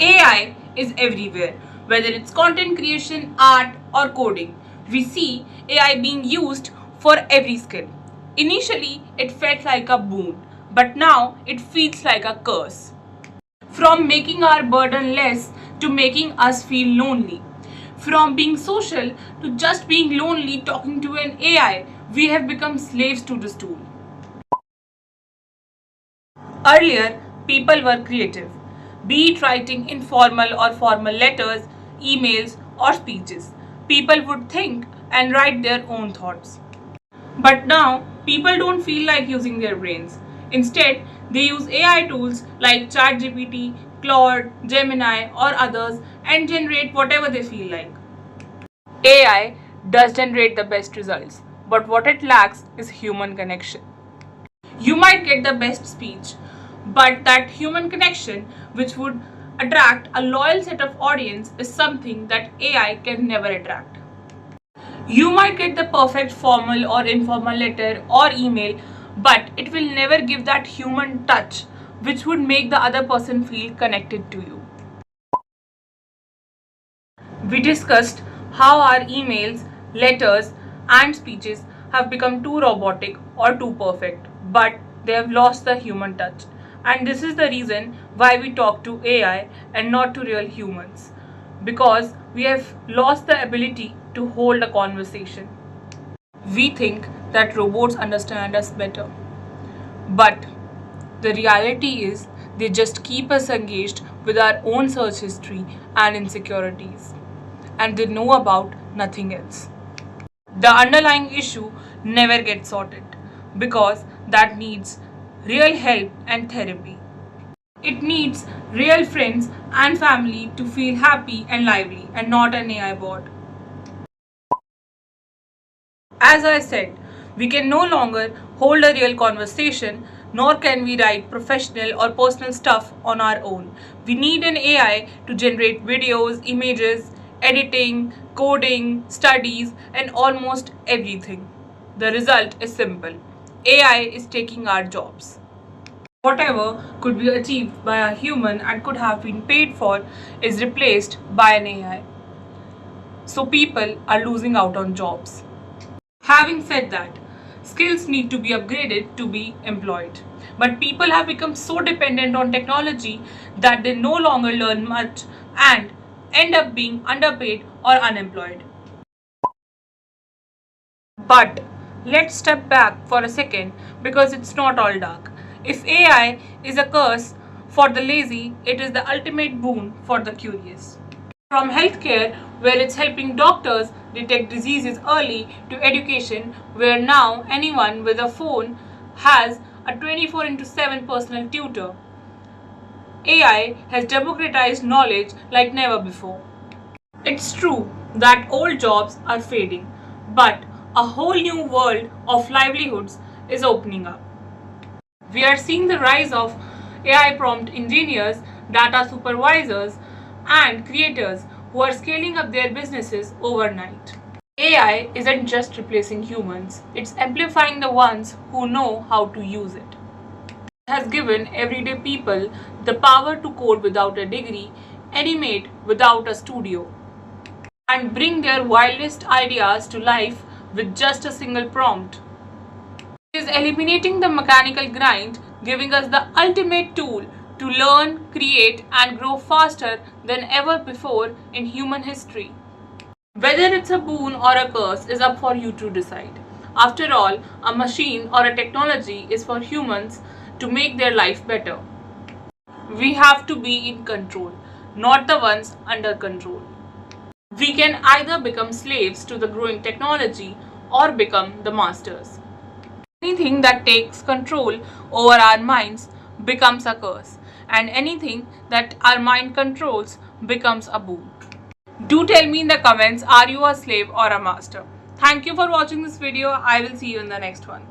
AI is everywhere, whether it's content creation, art, or coding. We see AI being used for every skill. Initially, it felt like a boon, but now it feels like a curse. From making our burden less to making us feel lonely. From being social to just being lonely talking to an AI, we have become slaves to this tool. Earlier, people were creative, be it writing informal or formal letters, emails, or speeches. People would think and write their own thoughts. But now, people don't feel like using their brains. Instead, they use AI tools like ChatGPT, Claude, Gemini, or others and generate whatever they feel like. AI does generate the best results, but what it lacks is human connection. You might get the best speech, but that human connection, which would attract a loyal set of audience, is something that AI can never attract. You might get the perfect formal or informal letter or email, but it will never give that human touch which would make the other person feel connected to you. We discussed how our emails, letters, and speeches have become too robotic or too perfect, but they have lost the human touch. And this is the reason why we talk to AI and not to real humans, because we have lost the ability to hold a conversation. We think that robots understand us better, but the reality is they just keep us engaged with our own search history and insecurities, and they know about nothing else. The underlying issue never gets sorted because that needs real help and therapy. It needs real friends and family to feel happy and lively and not an AI bot. As I said, we can no longer hold a real conversation, nor can we write professional or personal stuff on our own. We need an AI to generate videos, images, editing, coding, studies, and almost everything. The result is simple. AI is taking our jobs. Whatever could be achieved by a human and could have been paid for is replaced by an AI. So people are losing out on jobs. Having said that, skills need to be upgraded to be employed. But people have become so dependent on technology that they no longer learn much and end up being underpaid or unemployed. But let's step back for a second because it's not all dark. If AI is a curse for the lazy, it is the ultimate boon for the curious. From healthcare, where it's helping doctors detect diseases early, to education, where now anyone with a phone has a 24/7 personal tutor. AI has democratized knowledge like never before. It's true that old jobs are fading, but a whole new world of livelihoods is opening up. We are seeing the rise of AI prompt engineers, data supervisors, and creators who are scaling up their businesses overnight. AI isn't just replacing humans, it's amplifying the ones who know how to use it. It has given everyday people the power to code without a degree, animate without a studio, and bring their wildest ideas to life with just a single prompt. It is eliminating the mechanical grind, giving us the ultimate tool to learn, create, and grow faster than ever before in human history. Whether it's a boon or a curse is up for you to decide. After all, a machine or a technology is for humans to make their life better. We have to be in control, not the ones under control. We can either become slaves to the growing technology or become the masters. Anything that takes control over our minds becomes a curse, and anything that our mind controls becomes a boon. Do tell me in the comments, are you a slave or a master? Thank you for watching this video. I will see you in the next one.